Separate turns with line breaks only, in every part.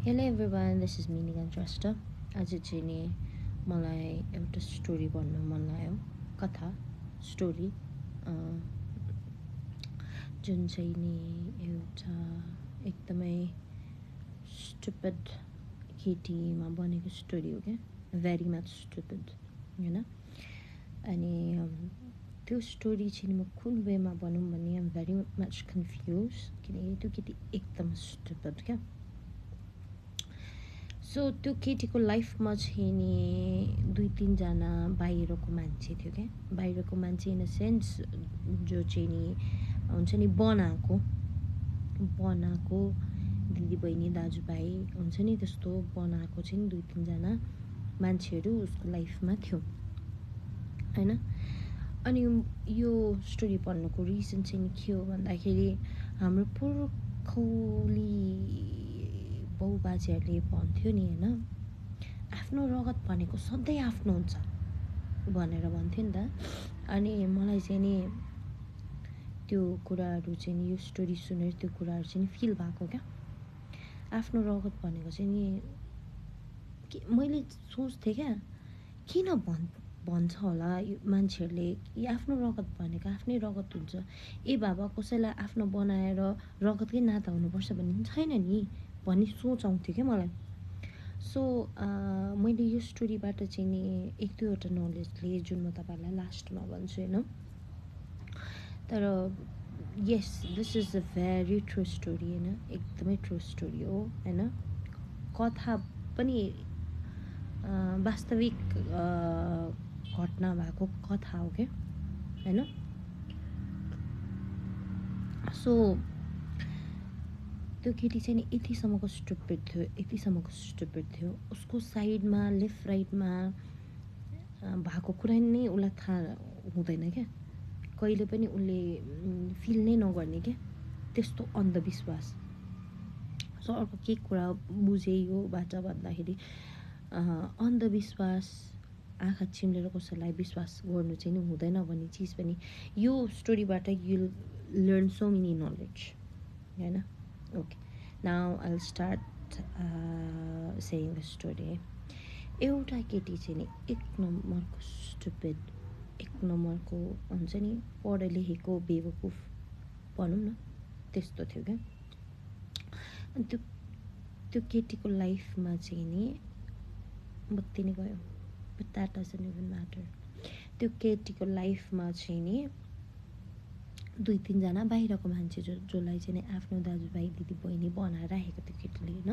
Hello everyone, this is Meaning and Trust. आज चाहिँ नि मलाई एउटा स्टोरी भन्नु मन लाग्यो, कथा स्टोरी जुन चाहिँ नि एउटा एकदमै स्टुपिड केटीमा बनेको स्टोरी हो क्या, भेरी मच स्टुपिड हैन। अनि त्यो स्टोरी चाहिँ म कुन वेमा भनौँ भने I am very much confuse, किनकि त्यो केटी एकदम स्टुपिड क्या। सो त्यो केटीको लाइफमा चाहिँ नि 2-3 बाहिरको मान्छे थियो क्या, बाहिरको मान्छे इन अ सेन्स जो चाहिँ नि हुन्छ नि बनाएको दिदीबहिनी दाजुभाइ हुन्छ नि, त्यस्तो बनाएको चाहिँ 2-3 मान्छेहरू उसको लाइफमा थियो हैन। अनि यो स्टोरी पढ्नुको रिजन चाहिँ नि के हो भन्दाखेरि हाम्रो पुर्खौली बाउबाजेहरूले भन्थ्यो नि हैन, आफ्नो रगत भनेको सधैँ आफ्नो हुन्छ भनेर भन्थ्यो नि त। अनि मलाई चाहिँ नि त्यो कुराहरू चाहिँ नि यो स्टोरी सुनेर त्यो कुराहरू चाहिँ नि फिल भएको क्या। आफ्नो रगत भनेको चाहिँ नि मैले सोच्थेँ क्या, किन भन्छ होला यो मान्छेहरूले कि आफ्नो रगत भनेको आफ्नै रगत हुन्छ। ए बाबा, कसैलाई आफ्नो बनाएर रगतकै नाता हुनुपर्छ भन्ने छैन नि भन्ने सोच आउँथ्यो क्या मलाई। सो मैले यो स्टोरीबाट चाहिँ नि 1-2वटा नलेज लिएँ जुन म तपाईँहरूलाई लास्टमा भन्छु हैन। तर yes, this is a very true story हैन, एकदमै ट्रु स्टोरी हो हैन। कथा पनि वास्तविक घटना भएको कथा हो क्या हैन। सो त्यो केटी चाहिँ नि यतिसम्मको स्टुपिड थियो, उसको साइडमा लेफ्ट राइटमा भएको कुरा नै उसलाई थाहा हुँदैन क्या, कहिले पनि उसले फिल नै नगर्ने क्या, त्यस्तो अन्धविश्वास। सो अर्को के कुरा बुझे योबाट भन्दाखेरि अन्धविश्वास, आँखा चिम्लेर कसैलाई विश्वास गर्नु चाहिँ नि हुँदैन भन्ने चिज पनि यो स्टोरीबाट you learn so many knowledge हैन। Okay, now I will start saying the story. एउटा केटी चाहिँ नि एक नम्बरको स्टुपिड, एक नम्बरको हुन्छ नि पढे लेखेको बेवकुफ भनौँ न, त्यस्तो थियो क्या। अनि त्यो केटीको लाइफमा चाहिँ नि बत्ती नै गयो, but that doesn't even matter. त्यो केटीको लाइफमा चाहिँ नि 2-3 बाहिरको मान्छे जसलाई चाहिँ नि आफ्नो दाजुभाइ दिदीबहिनी बनाएर राखेको थियो केटीले होइन।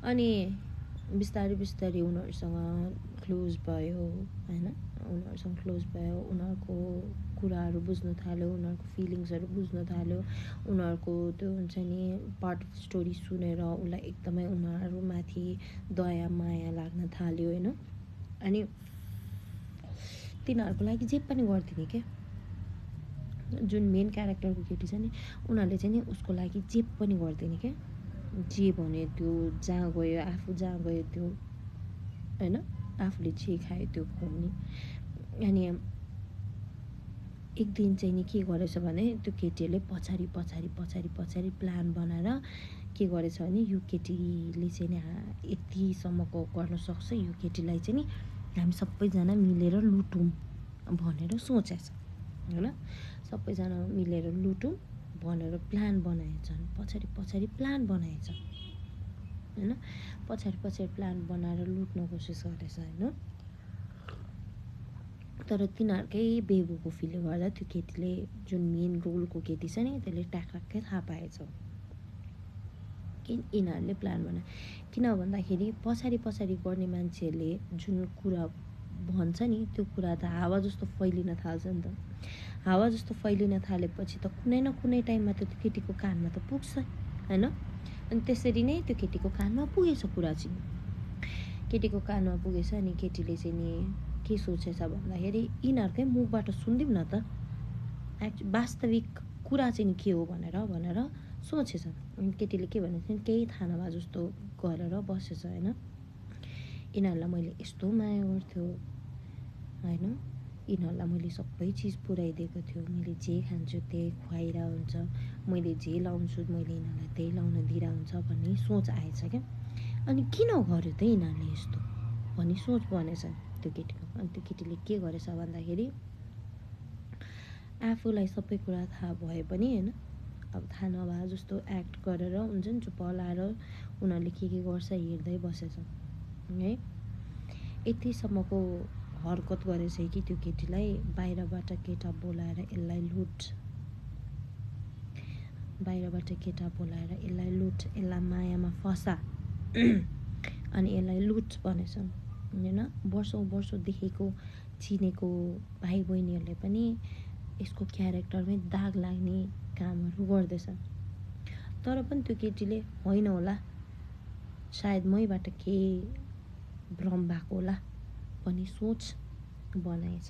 अनि बिस्तारै उनीहरूसँग क्लोज भयो होइन, उनीहरूको कुराहरू बुझ्नु थाल्यो, उनीहरूको फिलिङ्सहरू बुझ्नु थाल्यो, उनीहरूको त्यो हुन्छ नि पार्ट अफ स्टोरी सुनेर उसलाई एकदमै उनीहरूमाथि दया माया लाग्न थाल्यो होइन। अनि तिनीहरूको लागि जे पनि गरिदिने क्या, जुन मेन क्यारेक्टरको केटी छ नि उनीहरूले चाहिँ नि उसको लागि जे पनि गरिदिने क्या, जे भन्यो त्यो, जहाँ गयो आफू जहाँ गयो त्यो होइन, आफूले जे खायो त्यो खुवाउने। अनि एक दिन चाहिँ नि के गरेछ भने त्यो केटीहरूले पछाडि प्लान बनाएर के गरेछ भने यो केटीले चाहिँ नि यतिसम्मको गर्न सक्छ, यो केटीलाई चाहिँ नि हामी सबैजना मिलेर लुटौँ भनेर सोचेछ होइन। सबैजना मिलेर लुटौँ भनेर प्लान बनाएछन्, पछाडि प्लान बनाएछ होइन, पछाडि प्लान बनाएर लुट्न कोसिस गरेछ होइन। तर तिनीहरूकै बेवकुफीले गर्दा त्यो केटीले, जुन मेन रोलको केटी छ नि त्यसले ट्याक्कै थाहा पाएछ कि यिनीहरूले प्लान बनाए। किन भन्दाखेरि पछाडि गर्ने मान्छेहरूले जुन कुरा भन्छ नि त्यो कुरा त हावा जस्तो फैलिन थाल्छ नि त। हावा जस्तो फैलिन थालेपछि त कुनै न कुनै टाइममा त त्यो केटीको कानमा त पुग्छ होइन। अनि त्यसरी नै त्यो केटीको कानमा पुगेछ कुरा चाहिँ, केटीको कानमा पुगेछ। अनि केटीले चाहिँ नि के सोचेछ भन्दाखेरि यिनीहरूकै मुखबाट सुनिदिउँ न त वास्तविक कुरा चाहिँ नि के हो भनेर सोचेछ। अनि केटीले के भनेको थियो, केही थाहा नभए जस्तो गरेर बसेछ होइन। यिनीहरूलाई मैले यस्तो माया गर्थ्यो होइन, यिनीहरूलाई मैले सबै चिज पुऱ्याइदिएको थियो, मैले जे खान्छु त्यही खुवाइरा हुन्छ, मैले जे लाउँछु मैले यिनीहरूलाई त्यही लाउन दिइरा हुन्छ भन्ने सोच आएछ क्या। अनि किन गर्यो त यिनीहरूले यस्तो भन्ने सोच बनेछ त्यो केटीको। अनि त्यो केटीले के गरेछ भन्दाखेरि आफूलाई सबै कुरा थाहा भए पनि होइन, अब थाहा नभए जस्तो एक्ट गरेर हुन्छ नि, चुप्प लाएर उनीहरूले के गर्छ हेर्दै बसेछ है। यतिसम्मको हरकत गरेछ कि त्यो केटीलाई बाहिरबाट केटा बोलाएर यसलाई लुट, यसलाई मायामा फसा अनि यसलाई लुट भनेछ होइन। वर्षौँदेखिको चिनेको भाइ बहिनीहरूले पनि यसको क्यारेक्टरमै दाग लाग्ने कामहरू गर्दैछ। तर पनि त्यो केटीले होइन होला, सायद मैबाट केही भ्रम भएको होला भन्ने सोच बनाएछ।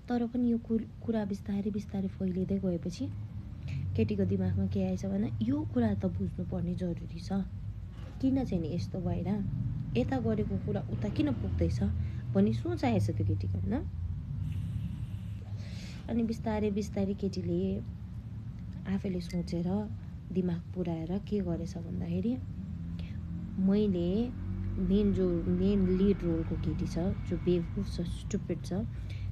तर पनि यो कुरा बिस्तारै फैलिँदै गएपछि केटीको दिमागमा के आएछ भने यो कुरा त बुझ्नुपर्ने जरुरी छ, किन चाहिँ नि यस्तो भएर यता गरेको कुरा उता किन पुग्दैछ भन्ने सोच आएछ त्यो केटीको होइन। अनि बिस्तारै केटीले आफैले सोचेर दिमाग पुऱ्याएर के गरेछ भन्दाखेरि मैले मेन लिड रोलको केटी छ जो बेवकुफ छ, स्टुपिड छ,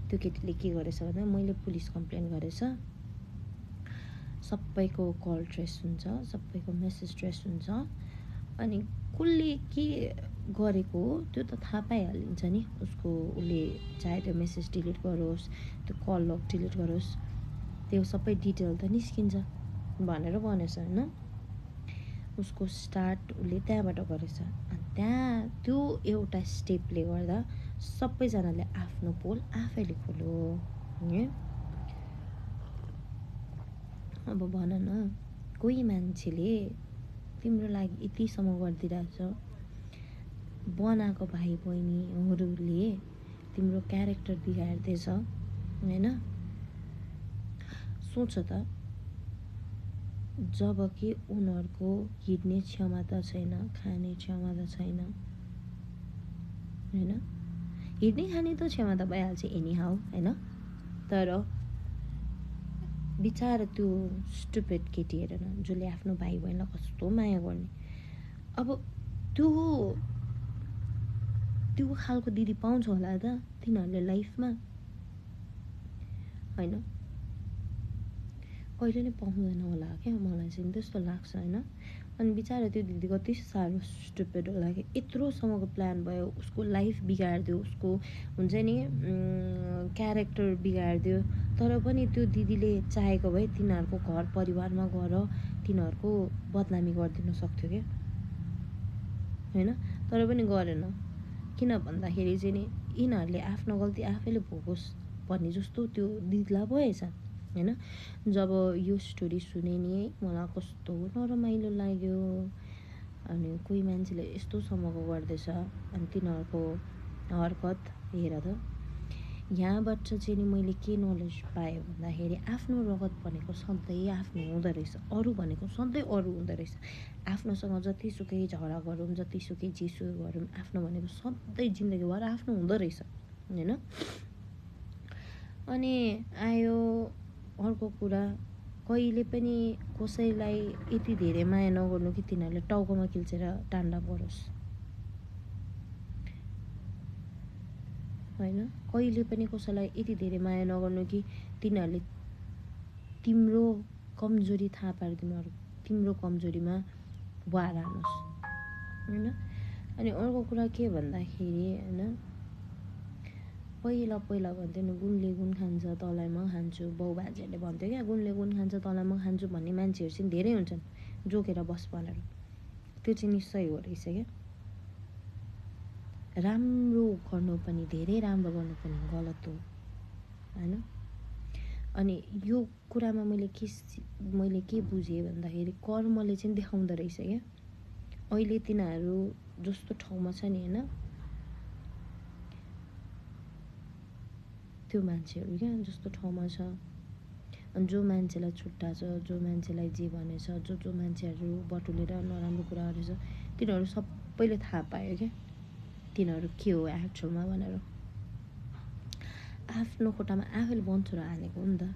त्यो केटीले के गरेछ भने मैले पुलिस कम्प्लेन गरेछ। सबैको कल ट्रेस हुन्छ, सबैको मेसेज ट्रेस हुन्छ, अनि कसले के गरेको त्यो त थाहा पाइहालिन्छ नि। उसले चाहे त्यो मेसेज डिलिट गरोस्, त्यो कल लग डिलिट गरोस्, त्यो सबै डिटेल त निस्किन्छ भनेर भनेछ होइन। उसको स्टार्ट उसले त्यहाँबाट गरेछ। अनि त्यहाँ त्यो एउटा स्टेपले गर्दा सबैजनाले आफ्नो पोल आफैले खोल्यो है। अब भन न, कोही मान्छेले तिम्रो लागि यतिसम्म गरिदिरहेछ, बनाएको भाइ बहिनीहरूले तिम्रो क्यारेक्टर बिगार्दैछ होइन। सोच त, जब कि उनीहरूको हिँड्ने क्षमता छैन, खाने क्षमता छैन होइन। हिँड्ने खाने त क्षमता भइहाल्छ एनी हाउ होइन, तर बिचारा त्यो स्टुपिड केटी हेर न, जसले आफ्नो भाइ बहिनीलाई कस्तो माया गर्ने। अब त्यो खालको दिदी पाउँछ होला त तिनीहरूले लाइफमा होइन, कहिले नै पाउँदैन होला क्या, मलाई चाहिँ त्यस्तो लाग्छ होइन। अनि बिचारा त्यो दिदी कति साह्रो स्टुपिड होला कि यत्रोसम्मको प्लान भयो, उसको लाइफ बिगारिदियो, उसको हुन्छ नि क्यारेक्टर बिगारिदियो। तर पनि त्यो दिदीले चाहेको भए तिनीहरूको घर परिवारमा गएर तिनीहरूको बदनामी गरिदिन सक्थ्यो क्या होइन। तर पनि गरेन, किन भन्दाखेरि चाहिँ नि यिनीहरूले आफ्नो गल्ती आफैले भोगोस् भन्ने जस्तो त्यो दिदीलाई भएछ होइन। जब यो स्टोरी सुने नि मलाई कस्तो नरमाइलो लाग्यो। अनि कोही मान्छेले यस्तोसम्मको गर्दैछ अनि तिनीहरूको हरकत हेर त। यहाँबाट चाहिँ नि मैले के नलेज पाएँ भन्दाखेरि आफ्नो रगत भनेको सधैँ आफ्नो हुँदो रहेछ, अरू भनेको सधैँ अरू हुँदो रहेछ। आफ्नोसँग जतिसुकै झगडा गरौँ, जतिसुकै जेसु गरौँ, आफ्नो भनेको सधैँ जिन्दगीभर आफ्नो हुँदो रहेछ होइन। अनि आयो अर्को कुरा, कहिले पनि कसैलाई यति धेरै माया नगर्नु कि तिनीहरूले टाउकोमा खिल्चेर ताण्डव गरोस् होइन। कहिले पनि कसैलाई यति धेरै माया नगर्नु कि तिनीहरूले तिम्रो कमजोरी थाहा पाएर तिम्रो कमजोरीमा वार हाल्नुहोस् होइन। अनि अर्को कुरा के भन्दाखेरि होइन, पहिला भन्थ्यो नि गुणले गुण खान्छ तँलाई म खान्छु, बाउ बाजेहरूले भन्थ्यो क्या, गुणले गुण खान्छ तँलाई म खान्छु भन्ने मान्छेहरू चाहिँ धेरै हुन्छन् जोकेर बस भनेर। त्यो चाहिँ निश्चय हो रहेछ क्या। राम्रो गर्नु पनि, धेरै राम्रो गर्नु पनि गलत हो होइन। अनि यो कुरामा मैले के बुझेँ भन्दाखेरि कर्मले चाहिँ देखाउँदो रहेछ क्या। अहिले तिनीहरू जस्तो ठाउँमा छ नि होइन, त्यो मान्छेहरू क्या जस्तो ठाउँमा छ, अनि जो मान्छेलाई छुट्टा छ, जो मान्छेलाई जे भनेछ, जो मान्छेहरू बटुलेर नराम्रो कुरा गरेछ, तिनीहरू सबैले थाहा पायो क्या तिनीहरू के हो एक्चुअलमा भनेर। आफ्नो खुट्टामा आफैले बन्चोर हानेको हो नि त.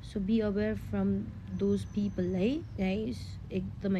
So be aware from those people है गाइस. एकदमै